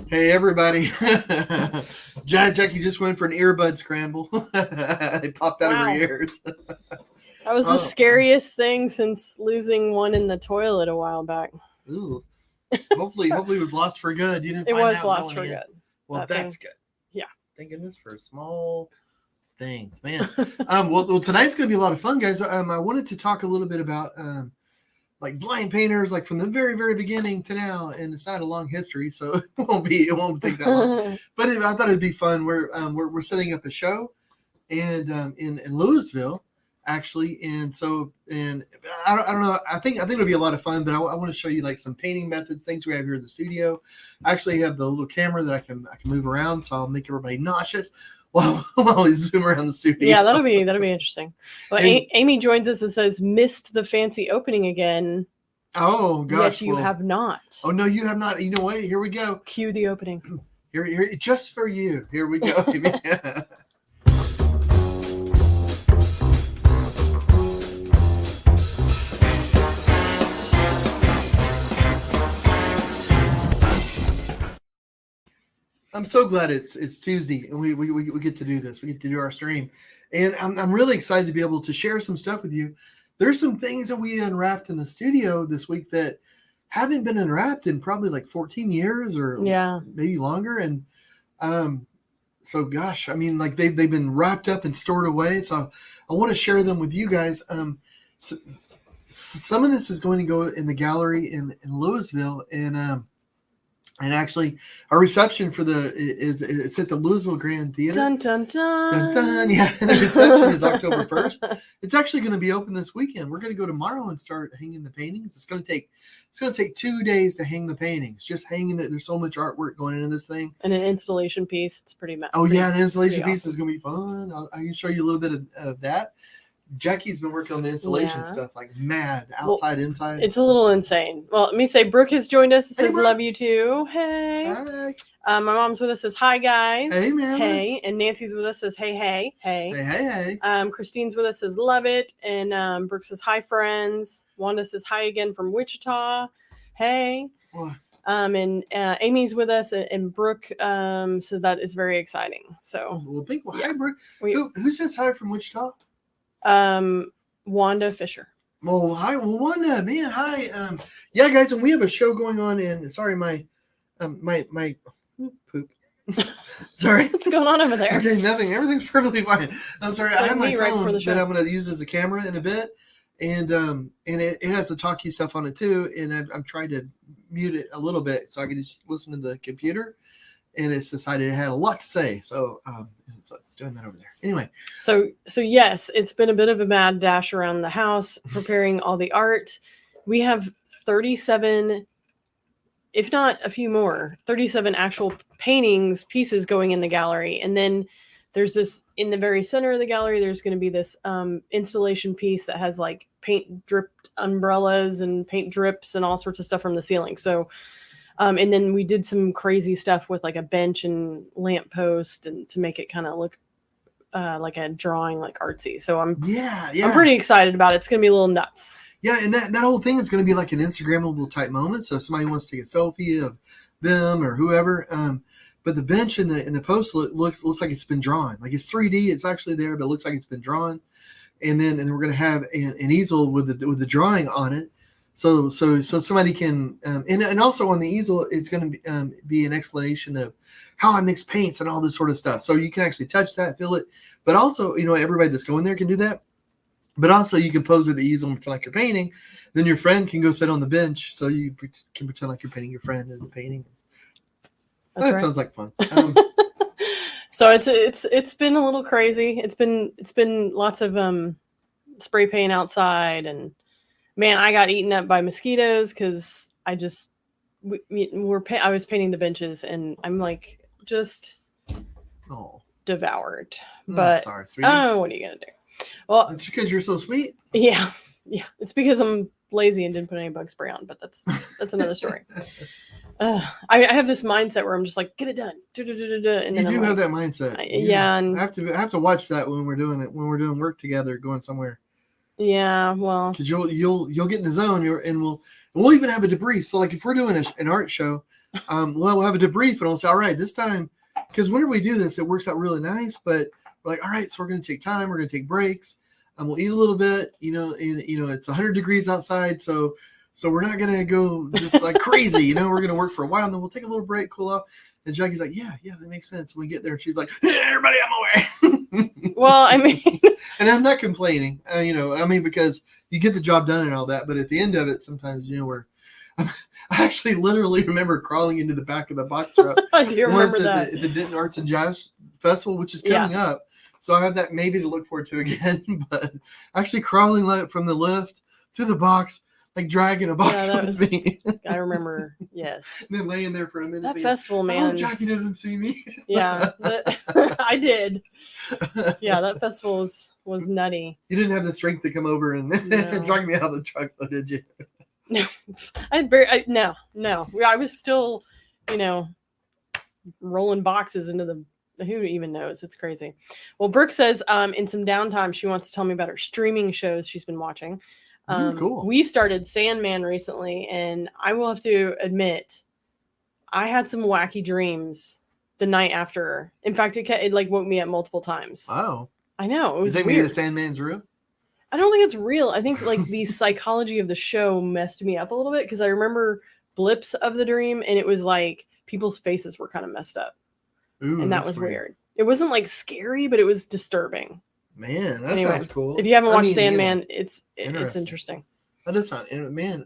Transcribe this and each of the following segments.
Hey, everybody. Jackie just went for an earbud scramble. They popped out of her Wow. ears. That was the Oh, scariest thing since losing one in the toilet a while back. ooh. Hopefully it was lost for good. You didn't It find was that lost going for again. good. Well, That that's thing. good. Yeah. Thank goodness for small things, man. Well, tonight's going to be a lot of fun, guys. I wanted to talk a little bit about like blind painters, like from the very, very beginning to now, and it's not a long history, so it won't take that long. But I thought it'd be fun. We're setting up a show, and in Louisville, actually, and I don't know. I think it'll be a lot of fun. But I want to show you like some painting methods, things we have here in the studio. I actually have the little camera that I can move around, so I'll make everybody nauseous while we zoom around the studio. Yeah, that'll be interesting. Well, And Amy joins us and says, "Missed the fancy opening again. oh Yet gosh, you well, have not." oh no, you have not. You know what? Here we go. Cue the opening. Here, just for you. Here we go. I'm so glad it's Tuesday and we get to do this. We get to do our stream, and I'm really excited to be able to share some stuff with you. There's some things that we unwrapped in the studio this week that haven't been unwrapped in probably like 14 years or Yeah. maybe longer, and um, so gosh, I mean, like they've been wrapped up and stored away. So I want to share them with you guys. So, some of this is going to go in the gallery in Louisville, and actually, our reception for the is it's at the Louisville Grand Theater. Dun dun dun. Dun, dun. Yeah, the reception is October 1st. It's actually going to be open this weekend. We're going to go tomorrow and start hanging the paintings. It's going to take 2 days to hang the paintings. Just hanging it. There's so much artwork going into this thing. And an installation piece. It's pretty. Oh yeah, an installation pretty piece is going to be fun. I can show you a little bit of that. Jackie's been working on the installation stuff like mad, outside, inside. It's a little insane. Well, let me say, Brooke has joined us. It says, Brooke. "Love you too." Hey. Hi. My mom's with us. Says, "Hi guys." Hey, man. Hey. And Nancy's with us. Says, "Hey, hey, hey." Hey, hey. Christine's with us. Says, "Love it." And Brooke says, "Hi friends." Wanda says, "Hi again from Wichita." Hey. Well, And Amy's with us, and Brooke says that is very exciting. So, hi, Brooke. Who says hi from Wichita? Wanda Fisher. Well, hi. Well, Wanda, man, hi. Yeah, guys, and we have a show going on. And sorry, my poop. Sorry, what's going on over there? Okay, nothing. Everything's perfectly fine. I'm sorry. I have my phone right that I'm going to use as a camera in a bit, and it has the talkie stuff on it too. And I'm trying to mute it a little bit so I can just listen to the computer. And it's decided it had a lot to say, so it's doing that over there. Anyway, so yes, it's been a bit of a mad dash around the house preparing all the art. We have 37, if not a few more, 37 actual pieces going in the gallery, and then there's this in the very center of the gallery. There's going to be this installation piece that has like paint dripped umbrellas and paint drips and all sorts of stuff from the ceiling. So. And then we did some crazy stuff with like a bench and lamppost, and to make it kind of look like a drawing, like artsy. So I'm pretty excited about it. It's gonna be a little nuts. Yeah, and that whole thing is going to be like an Instagrammable type moment. So if somebody wants to take a selfie of them or whoever, but the bench and the post looks like it's been drawn. Like it's 3D. It's actually there, but it looks like it's been drawn. And then we're going to have an easel with the drawing on it. So somebody can, and also on the easel, it's going to be an explanation of how I mix paints and all this sort of stuff. So you can actually touch that, feel it. But also, everybody that's going there can do that. But also you can pose at the easel and pretend like you're painting. Then your friend can go sit on the bench. So you can pretend like you're painting your friend in the painting. That right. Sounds like fun. So it's been a little crazy. It's been lots of spray paint outside, and man, I got eaten up by mosquitoes because I was painting the benches, and I'm like just devoured. But sorry, what are you gonna do? Well, it's because you're so sweet. Yeah, it's because I'm lazy and didn't put any bug spray on. But that's another story. I have this mindset where I'm just like, get it done. And then you have that mindset. Yeah, and I have to watch that when we're doing it, when we're doing work together, going somewhere. Yeah, well, because you'll get in the zone, and we'll even have a debrief. So like if we're doing an art show, we'll have a debrief, and we'll say, all right, this time, because whenever we do this, it works out really nice. But we're like, all right, so we're going to take time, we're going to take breaks, and we'll eat a little bit. And it's 100 degrees outside, so we're not going to go just like crazy. We're going to work for a while, and then we'll take a little break, cool off. And Jackie's like, yeah, that makes sense. And we get there, and she's like, hey, everybody out my way. well, I mean, and I'm not complaining, because you get the job done and all that. But at the end of it, sometimes, I actually literally remember crawling into the back of the box truck I do remember that. At the Denton Arts and Jazz Festival, which is coming up. So I have that maybe to look forward to again. But actually crawling from the lift to the box, like dragging a box with me. I remember, yes. And then laying there for a minute. That festival, man. Oh, Jackie doesn't see me. Yeah, I did. Yeah, that festival was nutty. You didn't have the strength to come over and drag me out of the truck, though, did you? No, no. I was still, rolling boxes into the. Who even knows? It's crazy. Well, Brooke says, in some downtime, she wants to tell me about her streaming shows she's been watching. Cool. We started Sandman recently, and I will have to admit, I had some wacky dreams the night after. In fact, it like woke me up multiple times. Oh, I know, it was weird. The Sandman's real? I don't think it's real. I think like the psychology of the show messed me up a little bit because I remember blips of the dream, and it was like people's faces were kind of messed up. Ooh, and that was weird. It wasn't like scary, but it was disturbing. Man, that sounds cool. If you haven't watched Sandman, it's interesting. That does sound, man.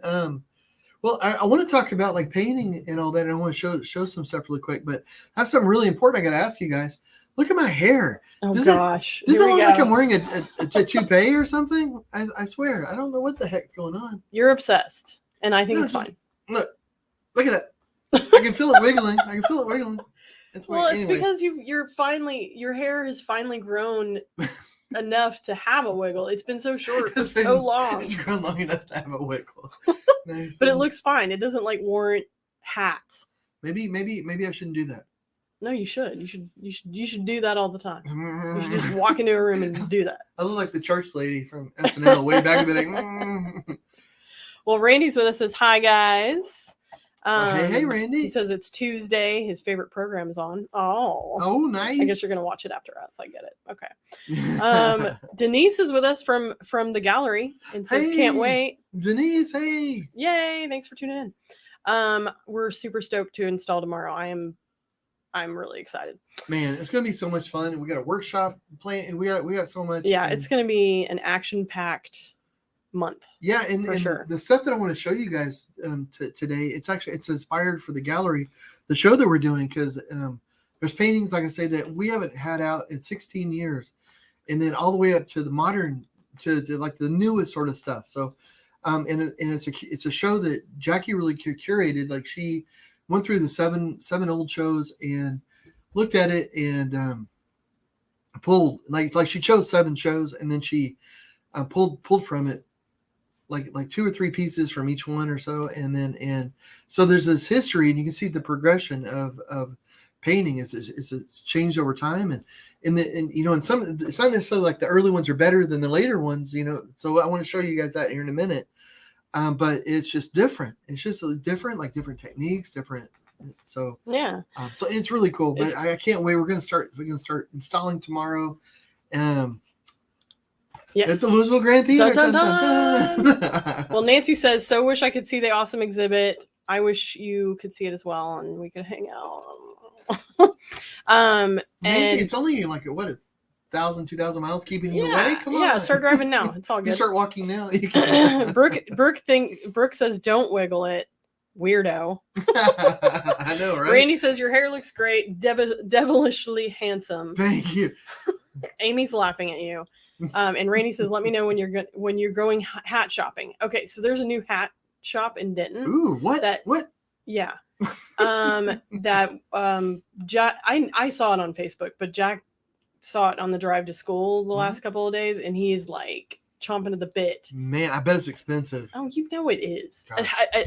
Well, I want to talk about like painting and all that, and I want to show some stuff really quick. But I have something really important I got to ask you guys. Look at my hair. Oh gosh, does it look like I'm wearing a toupee or something? I swear, I don't know what the heck's going on. You're obsessed, and I think it's fine. Look at that. I can feel it wiggling. It's because your hair has finally grown enough to have a wiggle. It's been so short for so long. It's grown long enough to have a wiggle. Nice. But it looks fine. It doesn't like warrant hat. Maybe I shouldn't do that. No, you should. You should do that all the time. You should just walk into a room and do that. I look like the church lady from SNL way back in the day. Well, Randy's with us. Says hi, guys. Hey, Randy. He says it's Tuesday. His favorite program is on. Oh, nice. I guess you're gonna watch it after us. I get it. Okay. Denise is with us from the gallery and says can't wait. Denise, hey. Yay! Thanks for tuning in. We're super stoked to install tomorrow. I'm really excited. Man, it's gonna be so much fun. We got a workshop plan. We got so much. Yeah, it's gonna be an action-packed month. Yeah, and sure. The stuff that I want to show you guys today, it's inspired for the gallery, the show that we're doing, because there's paintings, like I say, that we haven't had out in 16 years, and then all the way up to the modern, to like the newest sort of stuff. So, and it's a show that Jackie really curated. Like she went through the seven old shows and looked at it and pulled like she chose 7 shows, and then she pulled from it like 2 or 3 pieces from each one or so, and so there's this history, and you can see the progression of painting is it's changed over time, and some, it's not necessarily like the early ones are better than the later ones, so I want to show you guys that here in a minute, but it's just different. It's just different, like different techniques, different. So yeah, so it's really cool. But I can't wait. We're gonna start installing tomorrow. Yes. At the Louisville Grand Theater. Dun, dun, dun. Well, Nancy says, so wish I could see the awesome exhibit. I wish you could see it as well, and we could hang out. Nancy, it's only like 1,000, 2,000 miles keeping you away. Come on. Yeah, start driving now. It's all good. You start walking now. Brooke says, don't wiggle it. Weirdo. I know, right? Randy says, your hair looks great. Devilishly handsome. Thank you. Amy's laughing at you. And Randy says, let me know when you're going hat shopping. Okay, so there's a new hat shop in Denton. Ooh, what? What? Yeah. I saw it on Facebook, but Jack saw it on the drive to school the last couple of days, and he's like chomping at the bit. Man, I bet it's expensive. Oh, you know it is.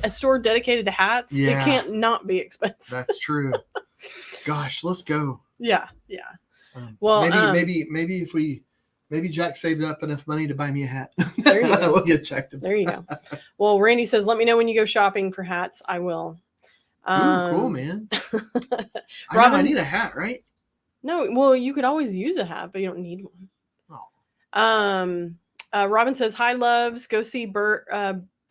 A store dedicated to hats, it can't not be expensive. That's true. Gosh, let's go. Yeah. Well, maybe if we maybe Jack saved up enough money to buy me a hat. There you go. We'll get checked. There you go. Well, Randy says, let me know when you go shopping for hats. I will. Ooh, cool, man. Robin, I need a hat, right? No, well, you could always use a hat, but you don't need one. Oh. Robin says, hi, loves. Go see Bird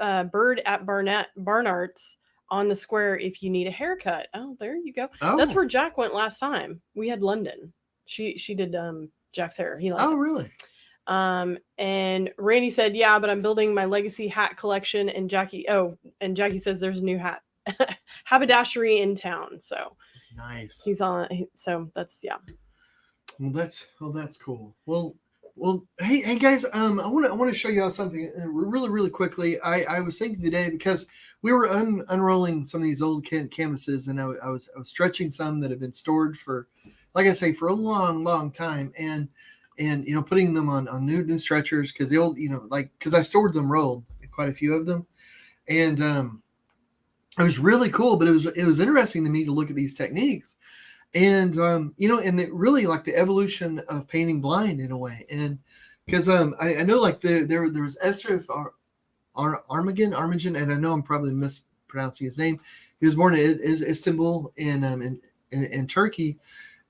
at Barnart's on the square if you need a haircut. Oh, there you go. Oh. That's where Jack went last time. We had London. She did Jack's hair. He liked it. Really? And Randy said, yeah, but I'm building my legacy hat collection. And Jackie says there's a new hat haberdashery in town. So nice. He's on. So that's, yeah. Well, that's cool. Well, hey guys, I want to show y'all something really quickly. I was thinking today, because we were unrolling some of these old canvases, and I was stretching some that have been stored for, like I say, for a long time, and putting them on new stretchers, because the old, because I stored them rolled, quite a few of them, and it was really cool. But it was interesting to me to look at these techniques. And, and really like the evolution of painting blind in a way. And because I know like there was Esref Armagen, and I know I'm probably mispronouncing his name. He was born in Istanbul in Turkey.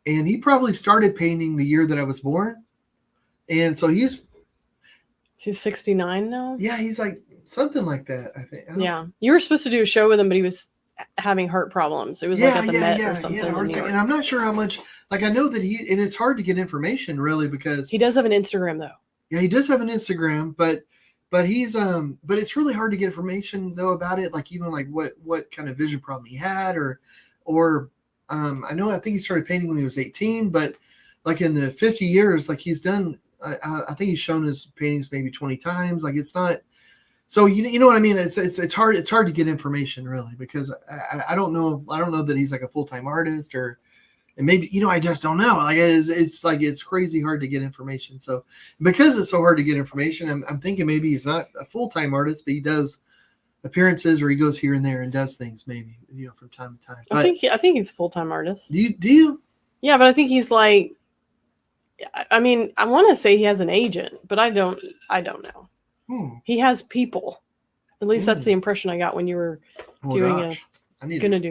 And he probably started painting the year that I was born. And so he's 69 now? Yeah, he's like something like that, I think. Yeah. You were supposed to do a show with him, but he was having heart problems. It was like at the Met or something. And I'm not sure how much, like I know that and it's hard to get information really, because he does have an Instagram though. Yeah, he does have an Instagram, but he's but it's really hard to get information though about it, like even like what kind of vision problem he had, or I think he started painting when he was 18, but like in the 50 years, like he's done, I think he's shown his paintings maybe 20 times. Like it's not. So you know what I mean? It's hard to get information really, because I don't know that he's like a full-time artist, and maybe I just don't know. Like it's crazy hard to get information. So because it's so hard to get information, I'm thinking maybe he's not a full-time artist, but he does appearances, or he goes here and there and does things maybe from time to time. But I think he's a full-time artist. Do you? Yeah, but I think he's like. I mean, I want to say he has an agent, but I don't know. He has people. At least that's the impression I got when you were do a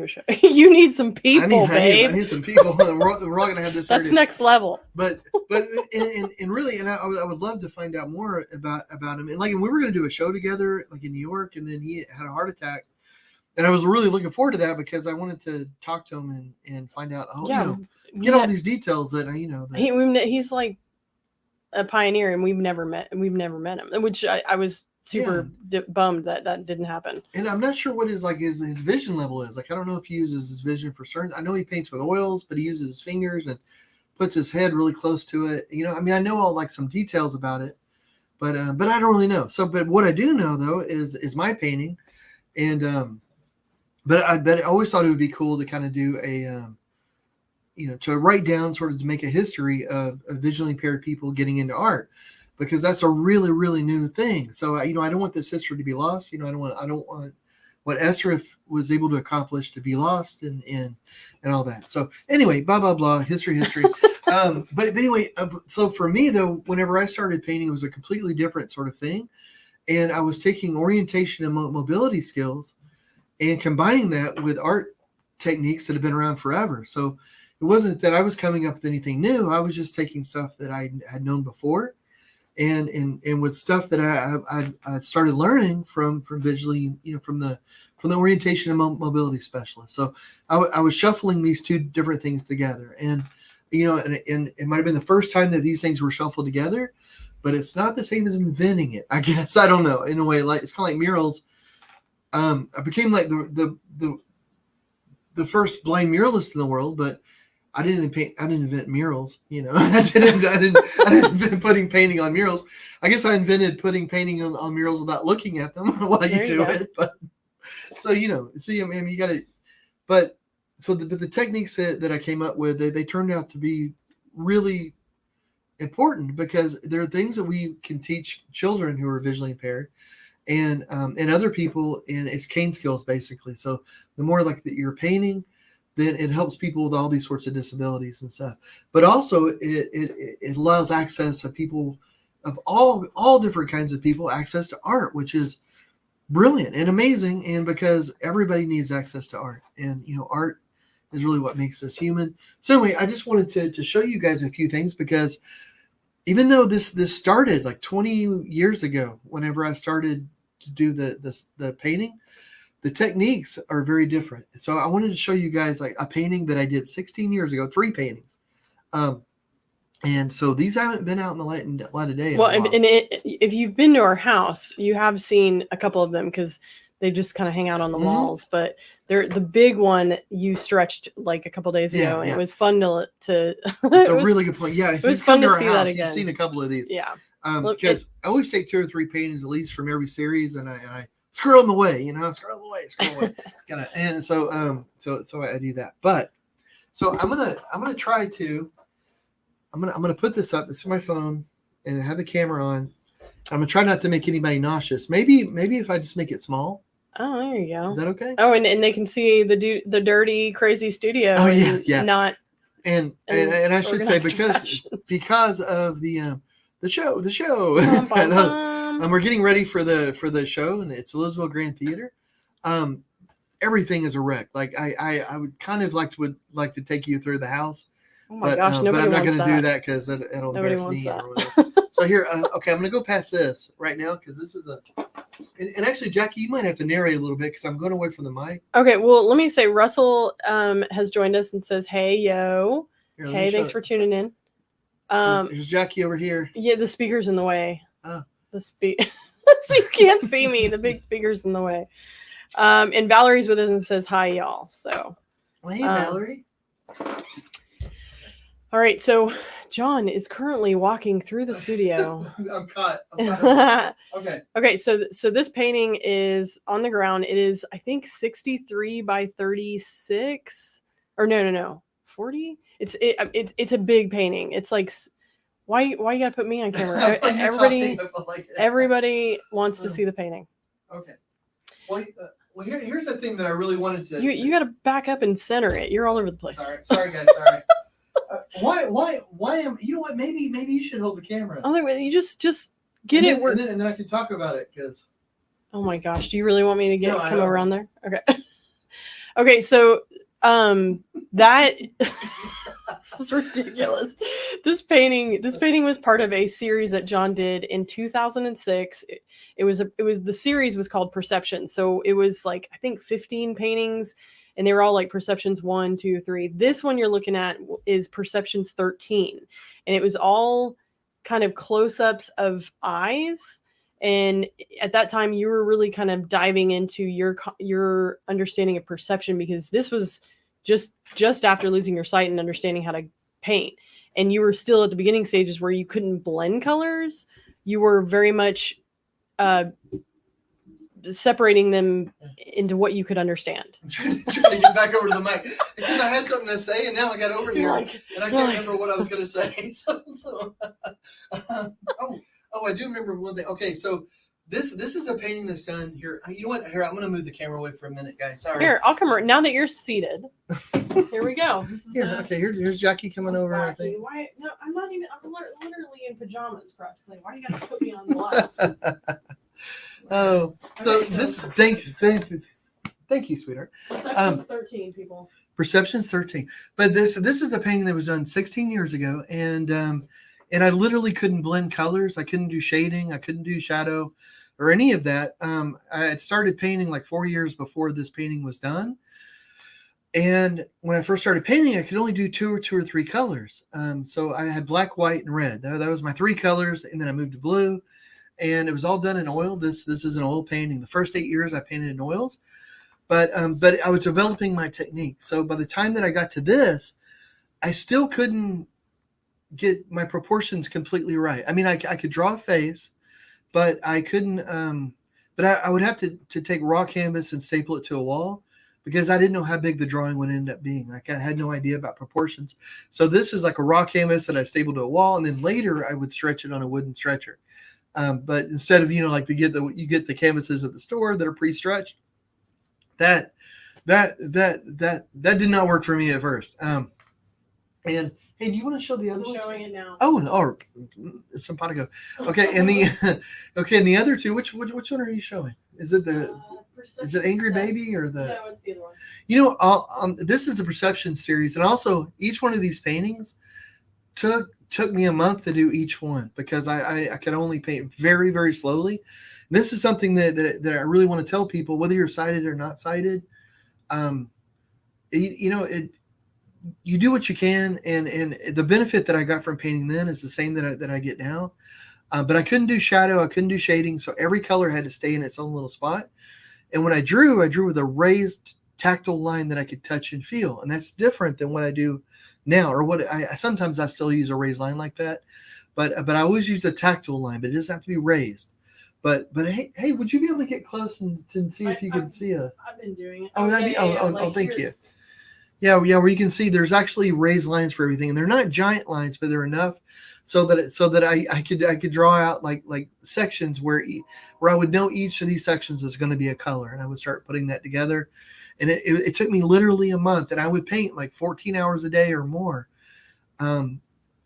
show. You need some people, babe. I need some people. We're all gonna have this. That's next level. But and really, and I would love to find out more about him. And like, we were gonna do a show together, like in New York, and then he had a heart attack. And I was really looking forward to that, because I wanted to talk to him and find out, get all these details that he's like a pioneer, and we've never met him, which I was super bummed that didn't happen. And I'm not sure what his vision level is. Like, I don't know if he uses his vision for certain. I know he paints with oils, but he uses his fingers and puts his head really close to it. I know all like some details about it, but I don't really know. So, but what I do know though is my painting, and but I always thought it would be cool to kind of do a to write down, sort of to make a history of visually impaired people getting into art, because that's a really, really new thing. So, I don't want this history to be lost. I don't want what Esref was able to accomplish to be lost, and all that. So anyway, blah, blah, blah, history. But anyway, so for me though, whenever I started painting, it was a completely different sort of thing. And I was taking orientation and mobility skills and combining that with art techniques that have been around forever. So it wasn't that I was coming up with anything new. I was just taking stuff that I had known before, and with stuff that I started learning from visually, from the orientation and mobility specialist. So I was shuffling these two different things together, and and it might have been the first time that these things were shuffled together, but it's not the same as inventing it, I guess. I don't know. In a way, like it's kind of like murals. I became like the first blind muralist in the world, but I didn't invent murals, I didn't invent putting painting on murals. I guess I invented putting painting on murals without looking at them while you do it. But so, you got to, but the techniques that I came up with, they turned out to be really important, because there are things that we can teach children who are visually impaired and other people, and it's cane skills basically. So the more like that you're painting, then it helps people with all these sorts of disabilities and stuff. But also it allows access of people of all different kinds of people access to art, which is brilliant and amazing. And because everybody needs access to art, and art is really what makes us human. So anyway, I just wanted to show you guys a few things, because even though this started like 20 years ago, whenever I started to do the painting, the techniques are very different. So I wanted to show you guys like a painting that I did 16 years ago, 3 paintings. And so these haven't been out in the light of day. Well, if you've been to our house, you have seen a couple of them, because they just kind of hang out on the walls. But they're the big one you stretched like a couple days ago, and it was fun to. It's a really good point. Yeah, it was fun to see that again. You've seen a couple of these. Yeah, because I always take 2 or 3 paintings at least from every series, and I squirrel them away. Squirrel them away. And so so I do that. But so I'm gonna try to. I'm gonna put this up. This is my phone, and I have the camera on. I'm gonna try not to make anybody nauseous. Maybe if I just make it small. Oh, there you go. Is that okay? Oh, and they can see the dirty, crazy studio. Oh yeah. Not. And I should say because of the show. And we're getting ready for the show, and it's Elizabeth Grand Theater. Everything is a wreck. Like I would kind of like to take you through the house. Oh my gosh, but I'm not going to do that because it'll embarrass me. So here, okay, I'm going to go past this right now, because this is and actually, Jackie, you might have to narrate a little bit, because I'm going away from the mic. Okay, well, let me say, Russell has joined us and says, "Hey, yo, hey, thanks for tuning in." There's Jackie over here. Yeah, the speaker's in the way. Oh, so you can't see me. The big speaker's in the way. And Valerie's with us and says, "Hi, y'all." So, well, hey, Valerie. All right, so John is currently walking through the studio. I'm caught. Okay. So this painting is on the ground. It is, I think, 63 by 36, or no, 40. It's a big painting. It's like, why you gotta put me on camera? Everybody wants to see the painting. Okay. Well, here's the thing that I really wanted to. You got to back up and center it. You're all over the place. Sorry, guys. Sorry. Why am you know what? Maybe you should hold the camera. Oh, you just get it. And then I can talk about it, because. Oh my gosh! Do you really want me to come over on there? Okay. Okay. So that this is ridiculous. This painting was part of a series that John did in 2006. The series was called Perception. So it was like, I think, 15 paintings. And they were all like Perceptions 1, 2, 3. This one you're looking at is Perceptions 13. And it was all kind of close-ups of eyes. And at that time, you were really kind of diving into your understanding of perception, because this was just after losing your sight and understanding how to paint. And you were still at the beginning stages where you couldn't blend colors. You were very much separating them into what you could understand. I'm trying to get back over to the mic, because I had something to say, and now I got over here, and I can't remember what I was going to say. I do remember one thing. Okay, so this is a painting that's done here. You know what? Here, I'm going to move the camera away for a minute, guys. Sorry. Here, I'll come. Now that you're seated, here we go. Here's Jackie coming over. I think. Why? No, I'm not even. I'm literally in pajamas practically. Why do you got to put me on glass? Oh, so this. Thank you, sweetheart. Perception's 13, people. Perception's 13, but this is a painting that was done 16 years ago, and I literally couldn't blend colors. I couldn't do shading. I couldn't do shadow, or any of that. I had started painting like 4 years before this painting was done, and when I first started painting, I could only do two or three colors. So I had black, white, and red. That was my 3 colors, and then I moved to blue. And it was all done in oil. This is an oil painting. The first 8 years I painted in oils, but I was developing my technique. So by the time that I got to this, I still couldn't get my proportions completely right. I mean, I could draw a face, but I couldn't. But I would have to take raw canvas and staple it to a wall, because I didn't know how big the drawing would end up being. Like, I had no idea about proportions. So this is like a raw canvas that I stapled to a wall, and then later I would stretch it on a wooden stretcher. But instead of, like you get the canvases at the store that are pre-stretched, that that did not work for me at first. And hey, do you want to show the other I'm ones? showing it now. Oh, no, or it's some pot ago. Okay, and the other two, which one are you showing? Is it is it Angry Baby or the? No, it's the other one. You know, this is the Perception series, and also each one of these paintings took me a month to do each one because I could only paint very, very slowly. And this is something that I really want to tell people, whether you're sighted or not sighted. You do what you can, and the benefit that I got from painting then is the same that I get now. But I couldn't do shadow, I couldn't do shading, so every color had to stay in its own little spot. And when I drew with a raised tactile line that I could touch and feel, and that's different than what I do now, or what I sometimes I still use a raised line like that, but I always use a tactile line, but it doesn't have to be raised. But hey, would you be able to get close and see if you can see a? I've been doing it. Oh, thank you. Yeah, where you can see there's actually raised lines for everything, and they're not giant lines, but they're enough so that I could draw out like sections where I would know each of these sections is going to be a color, and I would start putting that together. And it took me literally a month, and I would paint like 14 hours a day or more. But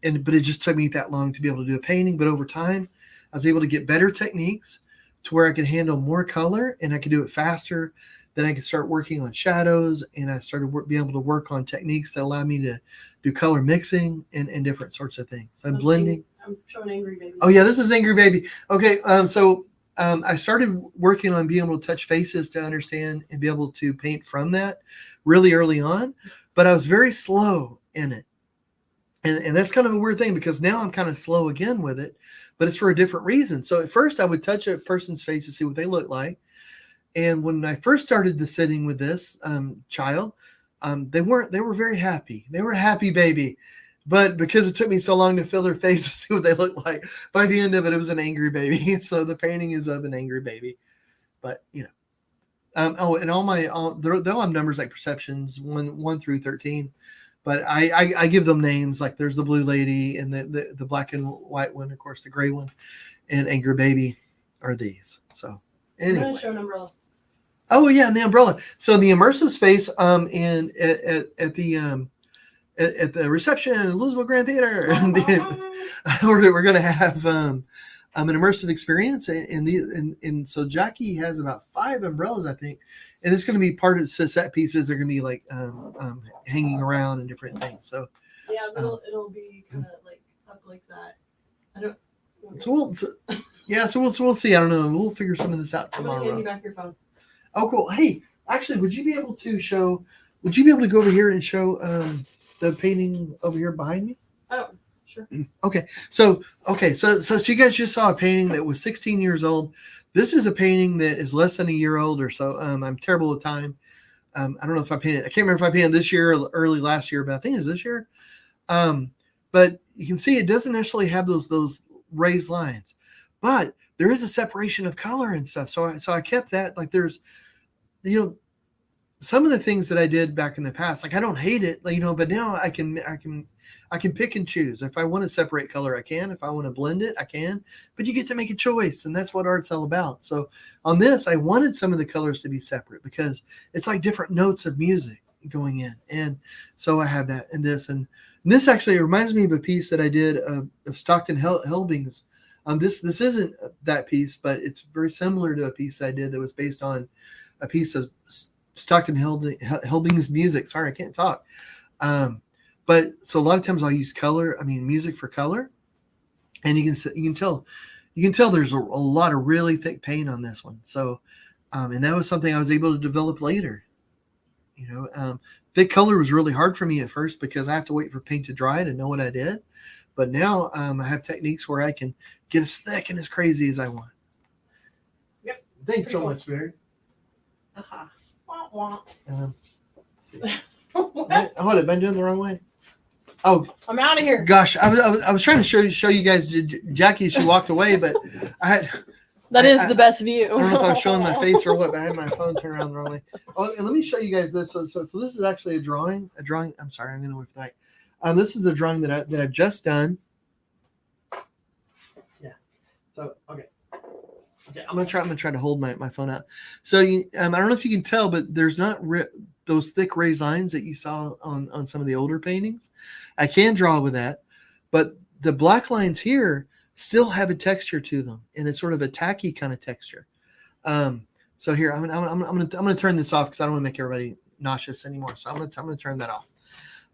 it just took me that long to be able to do a painting. But over time, I was able to get better techniques to where I could handle more color, and I could do it faster. Then I could start working on shadows, and I started being able to work on techniques that allow me to do color mixing and different sorts of things. I'm blending. I'm showing Angry Baby. Oh yeah, this is Angry Baby. Okay, so I started working on being able to touch faces to understand and be able to paint from that really early on, but I was very slow in it. And that's kind of a weird thing because now I'm kind of slow again with it, but it's for a different reason. So at first I would touch a person's face to see what they look like. And when I first started the sitting with this child, they were very happy. They were a happy baby. But because it took me so long to fill their face to see what they looked like, by the end of it was an angry baby. So the painting is of an angry baby. But, and they'll have numbers like perceptions, 1 through 13. But I give them names, like there's the blue lady and the black and white one, of course, the gray one, and angry baby are these. So anyway. I'm going to show an umbrella. Oh yeah, and the umbrella. So the immersive space and at the reception in Elizabeth Grand Theater, we're going to have an immersive experience, and so Jackie has about 5 umbrellas, I think, and it's going to be part of set pieces. They're going to be like hanging around and different things. So yeah, it'll be kind of like up like that. I don't. So we'll see. I don't know. We'll figure some of this out tomorrow. I'm going to hand you back your phone. Oh, cool. Hey, actually, would you be able to go over here and show the painting over here behind me? Oh, sure. Okay. So you guys just saw a painting that was 16 years old. This is a painting that is less than a year old or so. I'm terrible with time. I don't know if I painted. I can't remember if I painted this year or early last year, but I think it's this year. But you can see it doesn't necessarily have those raised lines, but there is a separation of color and stuff. So I kept that. Like there's, some of the things that I did back in the past, like I don't hate it, but now I can pick and choose. If I want to separate color, I can. If I want to blend it, I can. But you get to make a choice, and that's what art's all about. So on this, I wanted some of the colors to be separate because it's like different notes of music going in, and so I have that in this. And this actually reminds me of a piece that I did of Stockton Helbing's. This isn't that piece, but it's very similar to a piece I did that was based on a piece of Stockton Helbing's music. Sorry, I can't talk. But so a lot of times I'll use music for color, and you can tell there's a lot of really thick paint on this one. So, and that was something I was able to develop later. Thick color was really hard for me at first because I have to wait for paint to dry to know what I did. But now I have techniques where I can get as thick and as crazy as I want. Yep. Thanks so much, Mary. Uh-huh. Wah, wah. See. Hold it, have I doing the wrong way? Oh, I'm out of here. Gosh, I was trying to show you guys Jackie. She walked away, but I had. That is the best view. I don't know if I was showing my face or what, but I had my phone turned around the wrong way. Oh, and let me show you guys this. So this is actually a drawing. I'm sorry, I'm going to wait for that. This is a drawing that I've just done. Yeah. So okay. Okay, I'm gonna try to hold my phone out. So I don't know if you can tell, but there's not those thick raised lines that you saw on some of the older paintings. I can draw with that, but the black lines here still have a texture to them, and it's sort of a tacky kind of texture. So here I'm gonna turn this off because I don't want to make everybody nauseous anymore. So I'm gonna turn that off.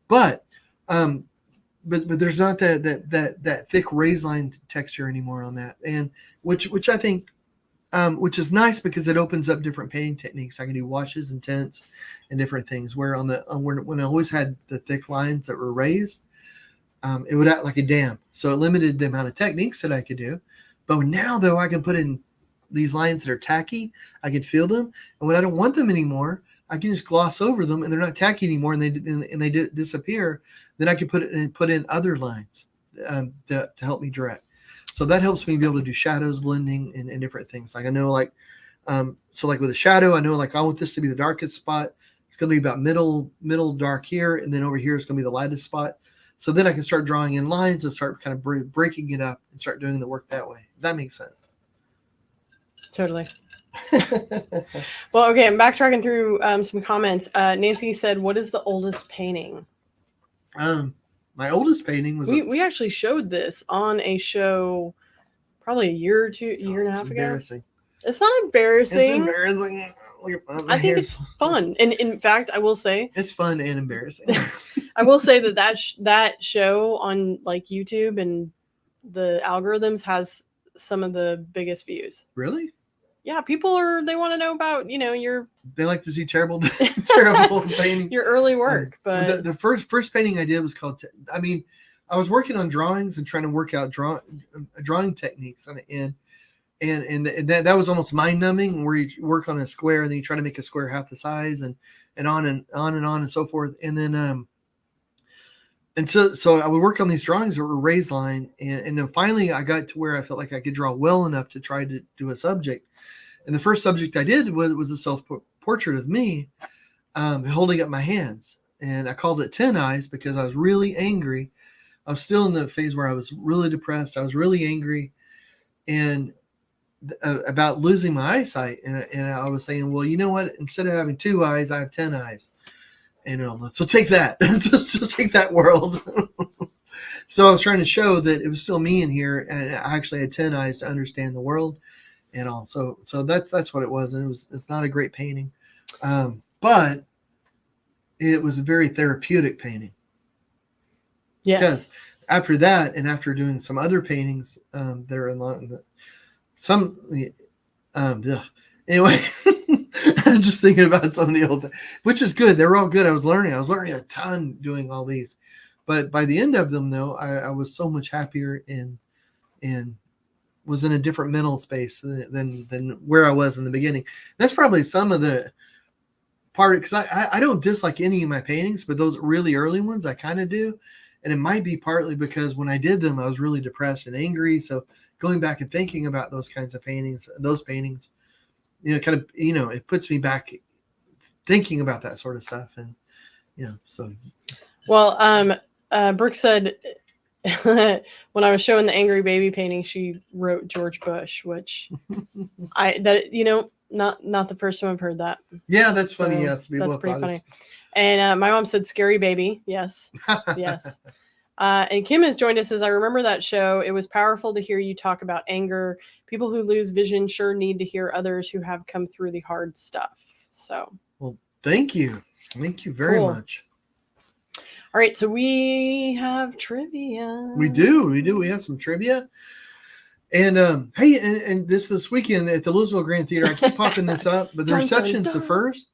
But but there's not that thick raised line texture anymore on that, and which I think. Which is nice because it opens up different painting techniques. I can do washes and tints and different things. Where on the when I always had the thick lines that were raised, it would act like a dam. So it limited the amount of techniques that I could do. But now though, I can put in these lines that are tacky. I can feel them, and when I don't want them anymore, I can just gloss over them, and they're not tacky anymore, and they disappear. Then I can put in other lines to help me direct. So that helps me be able to do shadows, blending, and different things. Like I know, so like with a shadow, I know like I want this to be the darkest spot. It's going to be about middle dark here, and then over here is going to be the lightest spot. So then I can start drawing in lines and start kind of breaking it up and start doing the work that way. If that makes sense. Totally. Well, okay, I'm backtracking through some comments. Nancy said, "What is the oldest painting?" My oldest painting was. We actually showed this on a show probably a year and a half ago. It's not embarrassing. It's embarrassing. I think it's fun, and in fact, I will say it's fun and embarrassing. I will say that show on like YouTube and the algorithms has some of the biggest views. Really? Yeah, people they want to know about they like to see terrible paintings, your early work. But the first painting I did was called. I was working on drawings and trying to work out drawing techniques, and that was almost mind numbing. Where you work on a square and then you try to make a square half the size, and on and so forth, and then so I would work on these drawings that were raised line, and then finally I got to where I felt like I could draw well enough to try to do a subject. And the first subject I did was a self-portrait of me holding up my hands. And I called it 10 Eyes because I was really angry. I was still in the phase where I was really depressed. I was really angry and about losing my eyesight. And I was saying, well, you know what? Instead of having 2 eyes, I have 10 eyes. And so take that. So take that world. So I was trying to show that it was still me in here. And I actually had 10 eyes to understand the world. And all, so that's what it was, and it's not a great painting, but it was a very therapeutic painting. Yes. Because after that, and after doing some other paintings, that are anyway, I was just thinking about some of the old, which is good. They were all good. I was learning a ton doing all these, but by the end of them, though, I was so much happier and was in a different mental space than where I was in the beginning. That's probably some of the part, because I don't dislike any of my paintings, but those really early ones I kind of do. And it might be partly because when I did them, I was really depressed and angry. So going back and thinking about those kinds of paintings, kind of, it puts me back thinking about that sort of stuff. And, so. Well, Brooke said, when I was showing the angry baby painting, she wrote George Bush, which not the first time I've heard that. Yeah, that's funny. So yes, that's pretty funny. And my mom said "scary baby." Yes, yes. And Kim has joined us. Says, I remember that show. It was powerful to hear you talk about anger. People who lose vision sure need to hear others who have come through the hard stuff. So, well, thank you very much. All right, so we have trivia. We do. We have some trivia. And hey, and this weekend at the Louisville Grand Theater, I keep popping this up, but the reception's the first.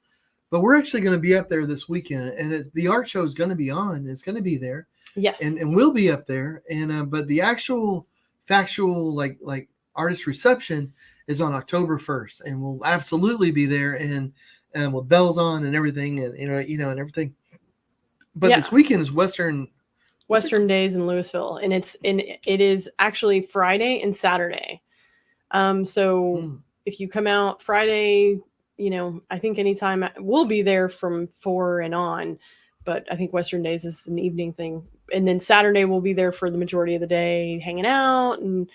But we're actually going to be up there this weekend, and the art show is going to be on. It's going to be there. Yes. And we'll be up there. And but the actual factual like artist reception is on October 1st, and we'll absolutely be there and with bells on and everything, and and everything. But this weekend is Western Days in Louisville, and it is actually Friday and Saturday. If you come out Friday, I think anytime we'll be there from 4 and on, but I think Western Days is an evening thing, and then Saturday we'll be there for the majority of the day, hanging out and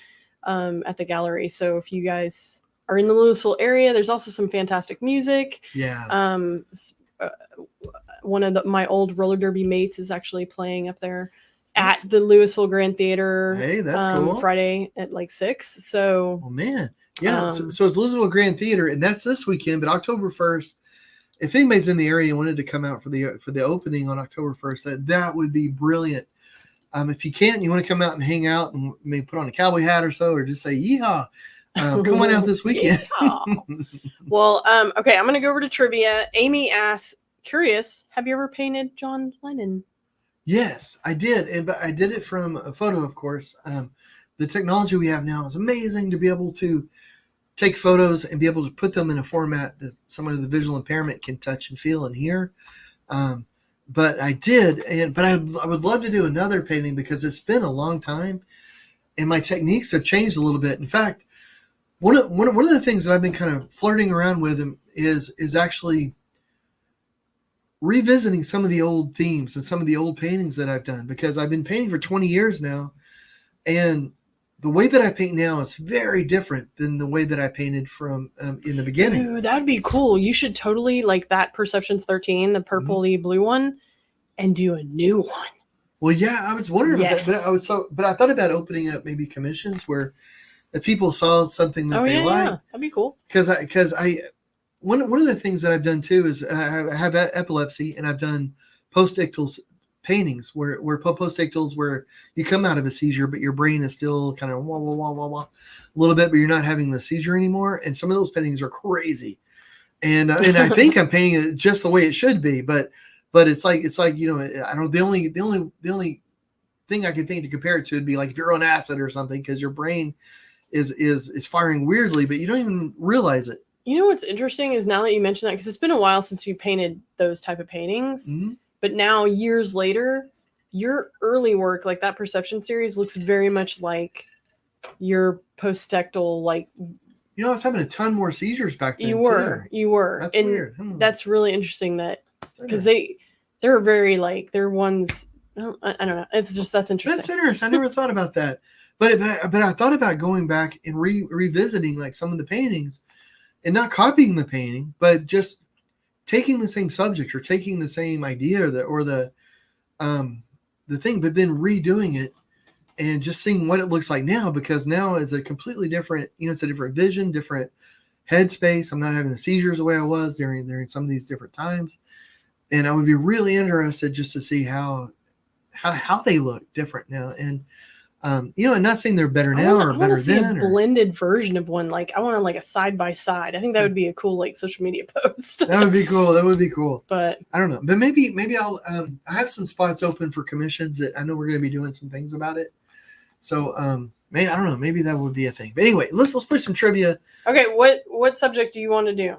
at the gallery. So if you guys are in the Louisville area. There's also some fantastic music. Yeah. One of my old roller derby mates is actually playing up there at the Louisville Grand Theater. Hey, that's cool. Friday at like 6. So, oh man, yeah. So it's Louisville Grand Theater, and that's this weekend. But October 1st, if anybody's in the area and wanted to come out for the opening on October 1st, that would be brilliant. If you can't, you want to come out and hang out and maybe put on a cowboy hat or so, or just say yeehaw. Come on out this weekend. Well, okay, I'm gonna go over to trivia. Amy asks, curious, have you ever painted John Lennon? Yes, I did, but I did it from a photo, of course. The technology we have now is amazing to be able to take photos and be able to put them in a format that somebody with visual impairment can touch and feel and hear. But I did, but I would love to do another painting because it's been a long time, and my techniques have changed a little bit. In fact, one of the things that I've been kind of flirting around with is actually revisiting some of the old themes and some of the old paintings that I've done, because I've been painting for 20 years now, and the way that I paint now is very different than the way that I painted from in the beginning. Ooh, that'd be cool. You should totally like that Perceptions 13, the purpley blue one, and do a new one. Well, yeah, I was wondering about that, but I thought about opening up maybe commissions where if people saw something that they like, that'd be cool. Because one of the things that I've done too is I have epilepsy, and I've done post-ictal paintings where post-ictals where you come out of a seizure, but your brain is still kind of wah, wah, wah, wah, wah, a little bit, but you're not having the seizure anymore. And some of those paintings are crazy, and I think I'm painting it just the way it should be, but it's like I don't. The only thing I can think to compare it to would be like if you're on acid or something, because your brain is firing weirdly, but you don't even realize it. You know what's interesting is now that you mention that, because it's been a while since you painted those type of paintings, but now years later, your early work, like that Perception series, looks very much like your post-ictal, like. I was having a ton more seizures back then. You were. That's and weird. That's really interesting that, because they're very like, they're ones. I don't know. It's just, that's interesting. That's interesting. I never thought about that. But I thought about going back and revisiting like some of the paintings, and not copying the painting, but just taking the same subject or taking the same idea or the thing, but then redoing it and just seeing what it looks like now, because now is a completely different, it's a different vision, different headspace. I'm not having the seizures the way I was during some of these different times. And I would be really interested just to see how they look different now. And I'm not saying they're better now or better then. I want to see a blended version of one. Like, I want to like a side by side. I think that would be a cool like social media post. That would be cool. But I don't know. But maybe I'll. I have some spots open for commissions that I know we're going to be doing some things about it. So maybe I don't know. Maybe that would be a thing. But anyway, let's play some trivia. Okay, what subject do you want to do?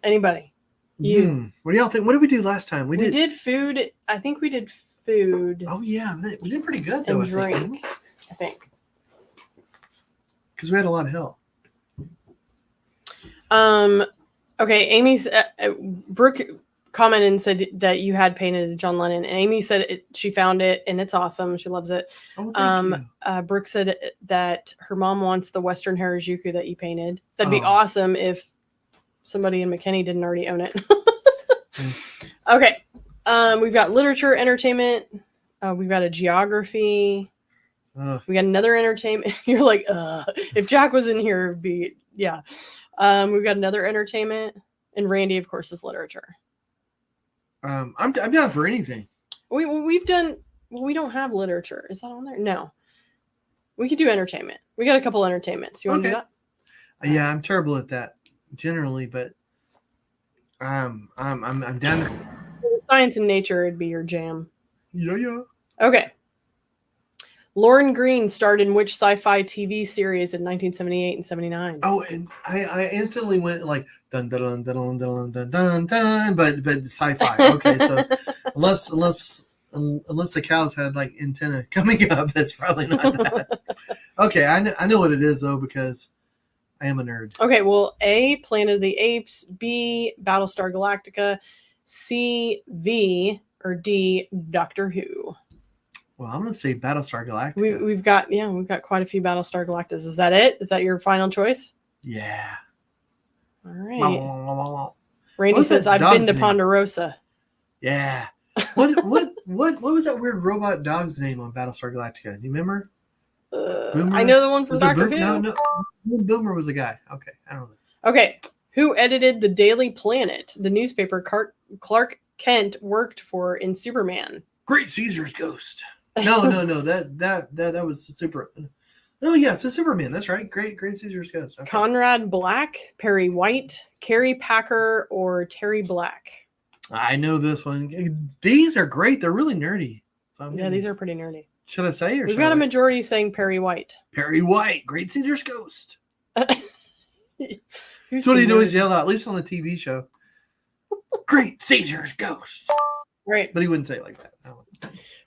Anybody? You. What do y'all think? What did we do last time? We did food. I think we did food. Oh yeah, we did pretty good though. And drink. I think. Because we had a lot of help. Okay, Amy's Brooke commented and said that you had painted John Lennon, and Amy said she found it and it's awesome. She loves it. Oh, thank you. Brooke said that her mom wants the Western Harajuku that you painted. That'd be awesome if somebody in McKinney didn't already own it. Okay. We've got literature, entertainment. We've got a geography. We got another entertainment. You're like, if Jack was in here, it'd be, yeah. We've got another entertainment, and Randy, of course, is literature. I'm down for anything. We've done. Well, we don't have literature. Is that on there? No. We could do entertainment. We got a couple entertainments. You want to do that? Yeah, I'm terrible at that generally, but I'm down to. Science and nature would be your jam. Yeah. Okay. Lauren Green starred in which sci-fi TV series in 1978 and 79? Oh, and I instantly went like dun dun dun dun dun dun dun dun, but sci-fi. Okay, so unless the cows had like antenna coming up, that's probably not that. Okay, I know what it is though, because I am a nerd. Okay, well, A, Planet of the Apes, B, Battlestar Galactica, C, V, or D, Doctor Who. Well, I'm going to say Battlestar Galactica. We've got quite a few Battlestar Galacticas. Is that it? Is that your final choice? Yeah. All right. Randy was says, that I've been dog's to name? Ponderosa. Yeah. What was that weird robot dog's name on Battlestar Galactica? Do you remember? Boomer? I know the one from Was it Doctor Who. No. Boomer was the guy. Okay, I don't know. Okay. Who edited the Daily Planet, the newspaper Clark Kent worked for in Superman? Great Caesar's Ghost. No. That was the Super. No, yeah, it's a Superman. That's right. Great Caesar's Ghost. Okay. Conrad Black, Perry White, Carrie Packer, or Terry Black? I know this one. These are great. They're really nerdy. So yeah, these are pretty nerdy. Should I say? Or we've got a majority saying Perry White. Perry White, Great Caesar's Ghost. That's what he'd always yell out, at least on the TV show. Great Caesar's Ghost. Right. But he wouldn't say it like that. No.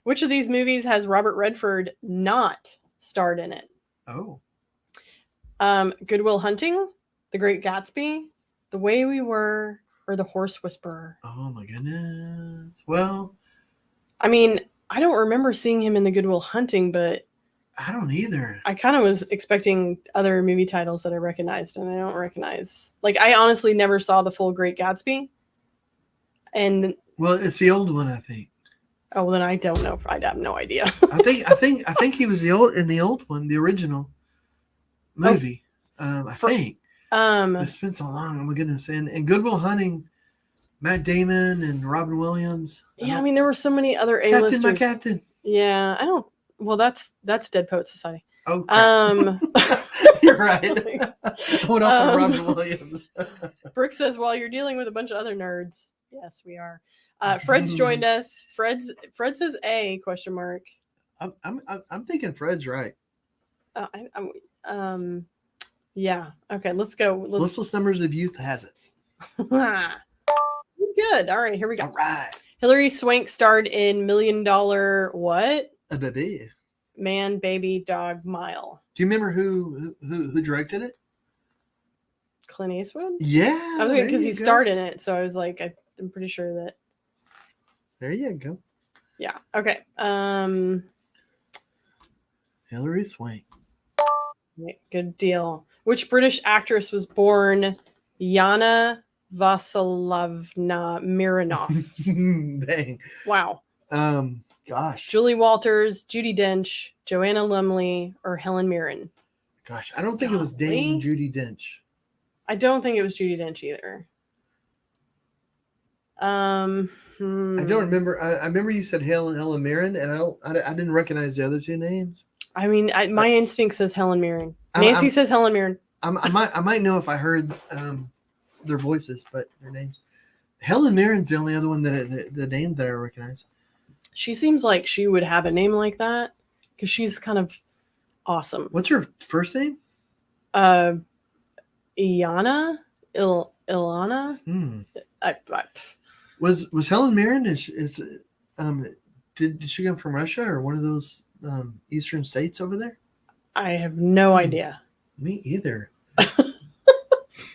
Which of these movies has Robert Redford not starred in it? Oh. Good Will Hunting, The Great Gatsby, The Way We Were, or The Horse Whisperer? Oh my goodness. Well, I mean, I don't remember seeing him in The Good Will Hunting, but I don't either. I kind of was expecting other movie titles that I recognized, and I don't recognize. Like, I honestly never saw the full Great Gatsby. And well, it's the old one, I think. Oh, well, then I don't know. I have no idea. I think he was in the old one, the original movie. I think. It's been so long. Oh my goodness. And Good Will Hunting, Matt Damon and Robin Williams. Yeah, I mean, there were so many other Captain, A-listers. my captain. Yeah, I don't. Well, that's Dead Poet Society. Oh, you're right. I went off on Robin Williams. Brooke says, "While you're dealing with a bunch of other nerds, yes, we are." Fred's joined us. Fred says A ? I'm thinking Fred's right. Yeah. Okay, let's go. Listless Numbers of Youth has it. Good. All right, here we go. All right. Hilary Swank starred in $1 Million what? A baby. Man, Baby, Dog, Mile. Do you remember who directed it? Clint Eastwood? Yeah. I was because he starred in it, so I was like, I'm pretty sure that. There you go. Yeah. Okay. Hilary Swank. Good deal. Which British actress was born Yana Vasilovna Mironov? Dang. Wow. Gosh. Julie Walters, Judi Dench, Joanna Lumley, or Helen Mirren? Gosh, I don't think it was Dame Judi Dench. I don't think it was Judi Dench either. I don't remember. I remember you said Helen Mirren, and I didn't recognize the other two names. I mean, my instinct says Helen Mirren. Nancy says Helen Mirren. I might know if I heard their voices, but their names. Helen Mirren's the only other one the name that I recognize. She seems like she would have a name like that because she's kind of awesome. What's her first name? Ilana. Ilana. Was Helen Mirren? Did she come from Russia or one of those eastern states over there? I have no idea. Me either.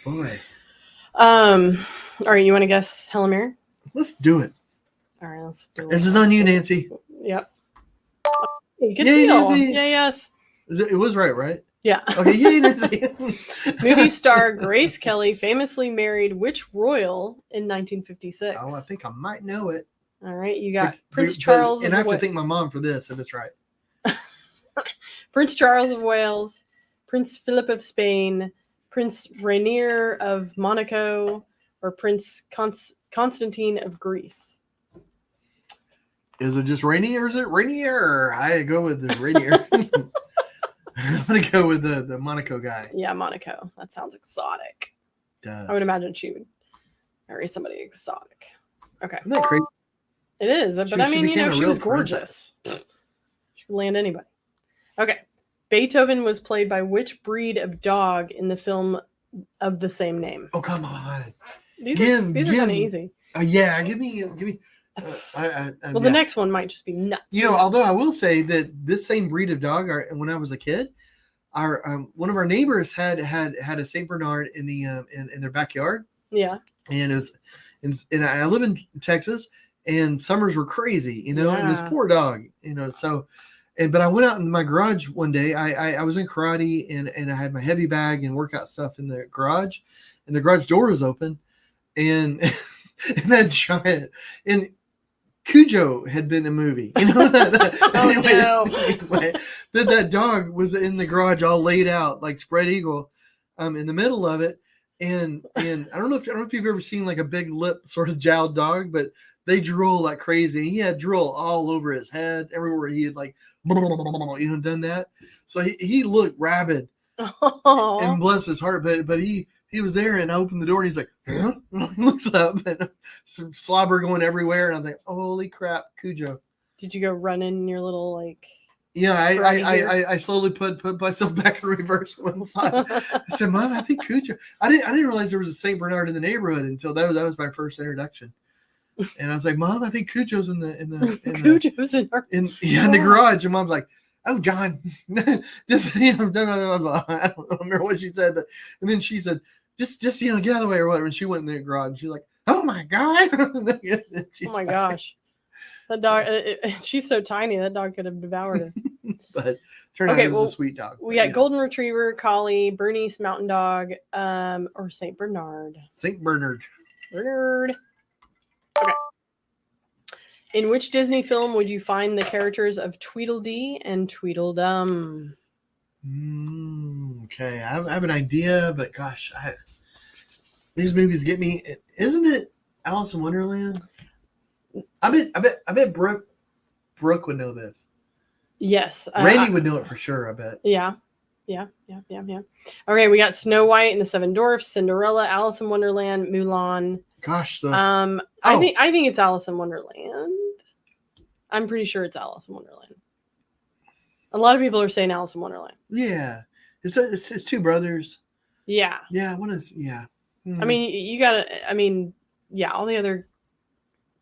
Boy. All right, you want to guess Helen Mirren? Let's do it. All right, let's do it. This is on you, Nancy. Yep. Good Yay, deal. Nancy. Yeah, yes. It was right? Yeah. Okay, yay, Nancy. Movie star Grace Kelly famously married which royal in 1956? Oh, I think I might know it. All right, you got Prince Charles. And I have to thank my mom for this if it's right. Prince Charles of Wales, Prince Philip of Spain, Prince Rainier of Monaco, or Prince Constantine of Greece? Is it just Rainier or is it Rainier? I go with the Rainier. I'm going to go with the Monaco guy. Yeah, Monaco. That sounds exotic. Does. I would imagine she would marry somebody exotic. Okay. Isn't that crazy? It is, but I mean, she was gorgeous. She could land anybody. Okay. Beethoven was played by which breed of dog in the film of the same name? Oh, come on. These are kind of easy. Yeah, give me. The next one might just be nuts. Although I will say that this same breed of dog, when I was a kid, our one of our neighbors had a Saint Bernard in their backyard. Yeah, and it was, and I live in Texas, and summers were crazy, and this poor dog, so. But I went out in my garage one day. I was in karate and I had my heavy bag and workout stuff in the garage. and the garage door was open, and and that giant and Cujo had been a movie, you know. Anyway, that dog was in the garage, all laid out like spread eagle, in the middle of it, and I don't know if you've ever seen like a big lip sort of jowled dog, but they drool like crazy. And he had drool all over his head, everywhere he had like done that. So he looked rabid, and bless his heart, but he was there, and I opened the door, and he's like, huh? He looks up, and some slobber going everywhere, and I'm like, holy crap, Cujo. Did you go run in your little like? Yeah, I slowly put myself back in reverse one side. I said, Mom, I think Cujo. I didn't realize there was a Saint Bernard in the neighborhood until that was my first introduction. And I was like, Mom, I think Cujo's in the Cujo's in the garage. And Mom's like, oh, John, just blah, blah, blah. I don't remember what she said, and then she said, just get out of the way or whatever. And she went in the garage. She's like, oh my god, oh my gosh, that dog. She's so tiny that dog could have devoured her. But turned out it was a sweet dog. We got golden retriever, collie, Bernese mountain dog, or Saint Bernard. Saint Bernard. Bernard. Okay. In which Disney film would you find the characters of Tweedledee and Tweedledum? Okay, I have an idea, but gosh, these movies get me. Isn't it Alice in Wonderland? I bet Brooke would know this. Yes, Randy would know it for sure. I bet. Yeah. Okay, we got Snow White and the Seven Dwarfs, Cinderella, Alice in Wonderland, Mulan. Gosh, I think it's Alice in Wonderland. I'm pretty sure it's Alice in Wonderland. A lot of people are saying Alice in Wonderland. Yeah, it's two brothers. Yeah. Yeah. What is? Yeah. I mean, you gotta. I mean, yeah. All the other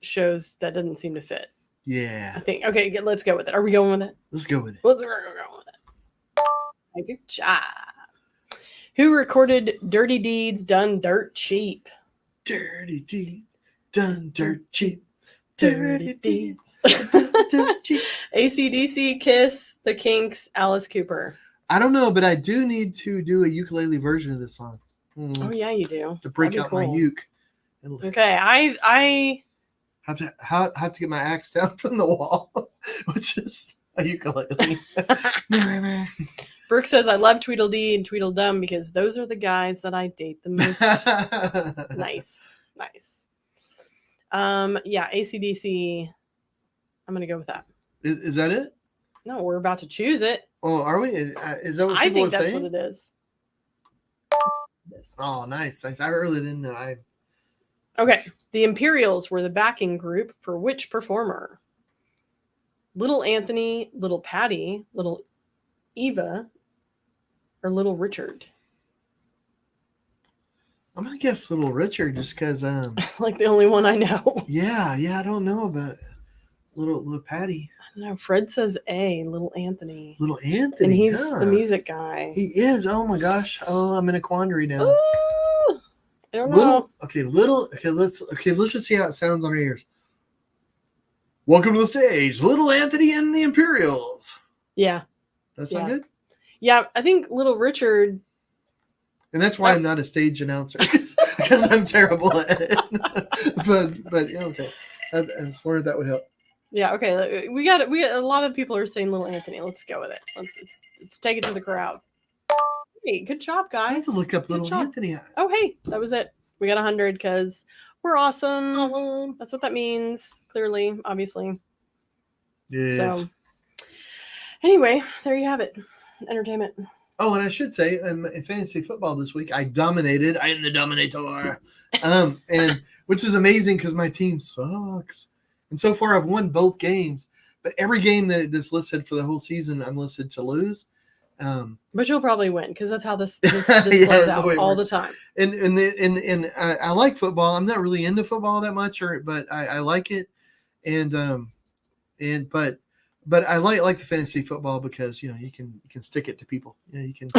shows that doesn't seem to fit. Yeah. I think. Okay, let's go with it. Are we going with it? Let's go with it. Let's go with it. Good job. Who recorded "Dirty Deeds Done Dirt Cheap"? Dirty deeds done dirt cheap. Dirty deeds. AC/DC, Kiss, The Kinks, Alice Cooper. I don't know, but I do need to do a ukulele version of this song. Oh yeah, you do. To break out my uke. Okay, I have to get my axe down from the wall, which is a ukulele. Brooke says, I love Tweedledee and Tweedledum because those are the guys that I date the most. Nice. Yeah, AC/DC. I'm going to go with that. Is that it? No, we're about to choose it. Oh, are we? Is that what I people think that's saying? what it is. Oh, nice. I really didn't know. Okay. The Imperials were the backing group for which performer? Little Anthony, Little Patty, Little Eva, or Little Richard? I'm gonna guess Little Richard just because like the only one I know. Yeah, I don't know about little Patty. I don't know. Fred says A, Little Anthony. Little Anthony. And he's the music guy. He is. Oh my gosh. Oh, I'm in a quandary now. Ooh, I don't know. Let's just see how it sounds on our ears. Welcome to the stage, Little Anthony and the Imperials. Yeah. That sound good? Yeah, I think Little Richard. And that's why I'm not a stage announcer, because I'm terrible at it. but yeah, okay. I was wondering if that would help. Yeah, okay. We got a lot of people are saying Little Anthony. Let's go with it. Let's take it to the crowd. Hey, good job, guys. I have to look up Little Anthony. Oh, hey, that was it. We got 100 because we're awesome. That's what that means. Clearly, obviously. Yes. So, anyway, there you have it. Entertainment. Oh, and I should say, in fantasy football this week, I dominated. I am the dominator. And which is amazing because my team sucks. And so far, I've won both games. But every game that's listed for the whole season, I'm listed to lose. But you'll probably win because that's how this plays out all the time. And I like football. I'm not really into football that much, but I like it. But I like the fantasy football because you can stick it to people. You can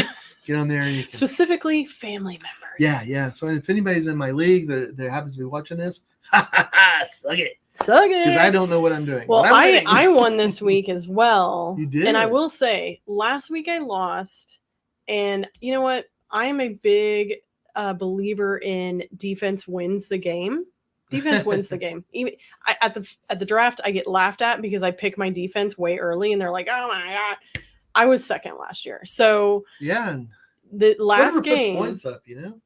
get on there and you can specifically family members. Yeah. So if anybody's in my league that happens to be watching this, suck it. Because I don't know what I'm doing. Well, I won this week as well. You did. And I will say, last week I lost. And you know what? I am a big a believer in defense wins the game. Defense wins the game. Even at the draft, I get laughed at because I pick my defense way early, and they're like, "Oh my god, I was second last year." So yeah, and the last puts game, points up,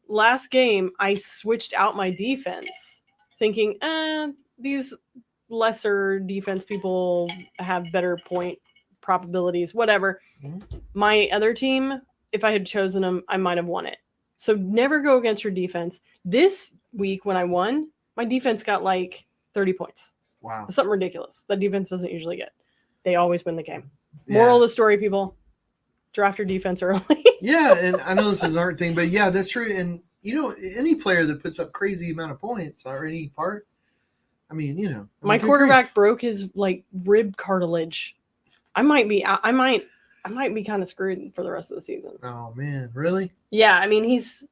last game, I switched out my defense, thinking, these lesser defense people have better point probabilities, whatever. Mm-hmm. My other team, if I had chosen them, I might have won it. So never go against your defense. This week when I won, my defense got like 30 points. Wow. Something ridiculous that defense doesn't usually get. They always win the game. Moral of the story, people, draft your defense early. Yeah, and I know this is an art thing, but yeah, that's true. And, any player that puts up crazy amount of points or any part, I mean, my quarterback broke his like rib cartilage. I might be kind of screwed for the rest of the season. Oh man, really? Yeah, I mean he's,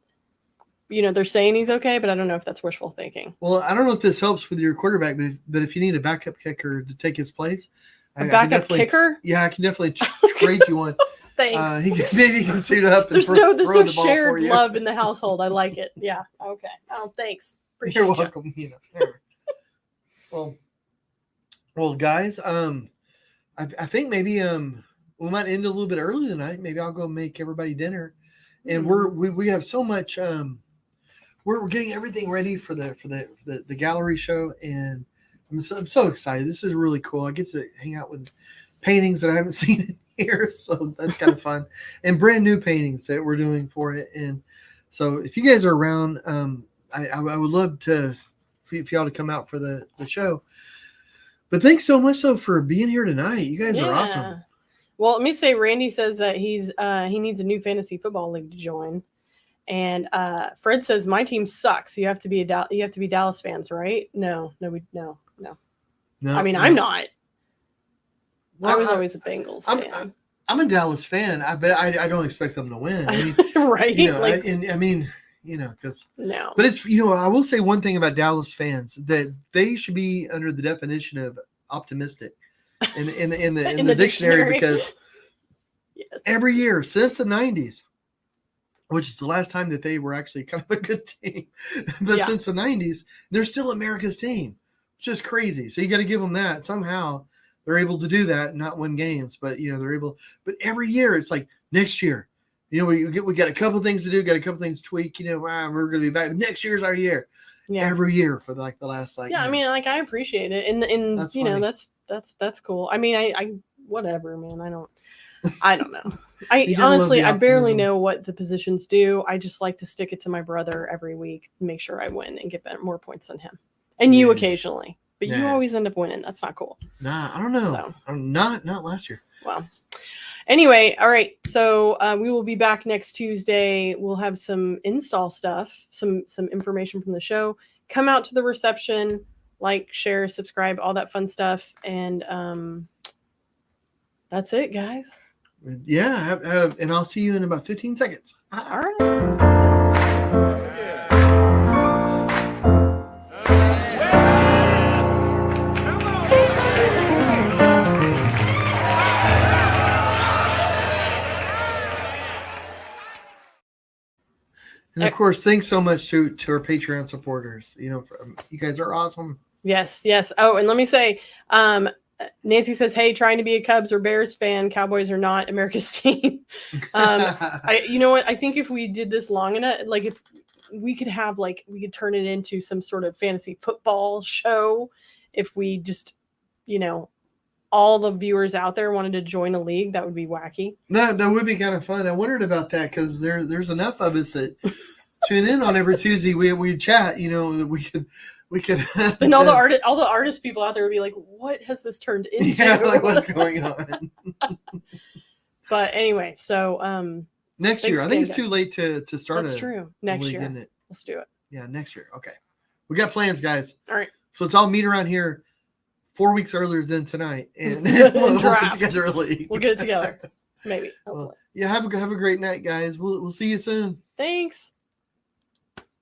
they're saying he's okay, but I don't know if that's wishful thinking. Well, I don't know if this helps with your quarterback, but if you need a backup kicker to take his place, backup kicker? Yeah, I can definitely trade you one. Thanks. Maybe he can suit up. And there's throw no the ball shared for you. love in the household. I like it. Yeah. Okay. Oh, thanks. Appreciate You're welcome. Well, guys, I think maybe we might end a little bit early tonight. Maybe I'll go make everybody dinner, and we have so much. We're getting everything ready for the gallery show, and I'm so excited. This is really cool. I get to hang out with paintings that I haven't seen in years, so that's kind of fun, and brand new paintings that we're doing for it. And so, if you guys are around, I would love for y'all to come out for the show. But thanks so much for being here tonight. You guys are awesome. Well, let me say, Randy says that he needs a new fantasy football league to join, and Fred says my team sucks. You have to be Dallas fans, right? No. I mean, I'm not. Well, I was always a Bengals fan. I'm a Dallas fan, but I don't expect them to win. I mean, right? Because no. But it's I will say one thing about Dallas fans, that they should be under the definition of optimistic in the dictionary, because yes, every year since the 90s, which is the last time that they were actually kind of a good team, but since the 90s, they're still America's team, which is crazy. So you got to give them that. Somehow they're able to do that and not win games, but they're able. But every year it's like next year. We got a couple things to do, got a couple things to tweak. We're going to be back. Next year's our year. Yeah. Every year for the last Yeah, I mean, I appreciate it, and that's that's cool. I mean, I whatever, man. I don't know. I honestly, I barely know what the positions do. I just like to stick it to my brother every week, make sure I win and get more points than him, and you occasionally, but you always end up winning. That's not cool. Nah, I don't know. So, not last year. Well. Anyway, all right. So we will be back next Tuesday. We'll have some install stuff, some information from the show. Come out to the reception, like, share, subscribe, all that fun stuff, and that's it, guys. Yeah, and I'll see you in about 15 seconds. All right. And of course, thanks so much to our Patreon supporters. You guys are awesome. Yes. Oh, and let me say, Nancy says, "Hey, trying to be a Cubs or Bears fan, Cowboys are not America's team." You know what? I think if we did this long enough, like if we could have we could turn it into some sort of fantasy football show. If we just, all the viewers out there wanted to join a league, that would be wacky. That would be kind of fun. I wondered about that because there's enough of us that tune in on every Tuesday. We chat, that we could. And all the artist people out there would be like, "What has this turned into? Yeah, what's going on?" But anyway, so next year, I think it's too late to start. That's true. Next year, let's do it. Yeah, next year. Okay, we got plans, guys. All right. So let's all meet around here 4 weeks earlier than tonight, and we'll put together a league. We'll get it together, maybe. Hopefully. Well, yeah, have a great night, guys. We'll see you soon. Thanks.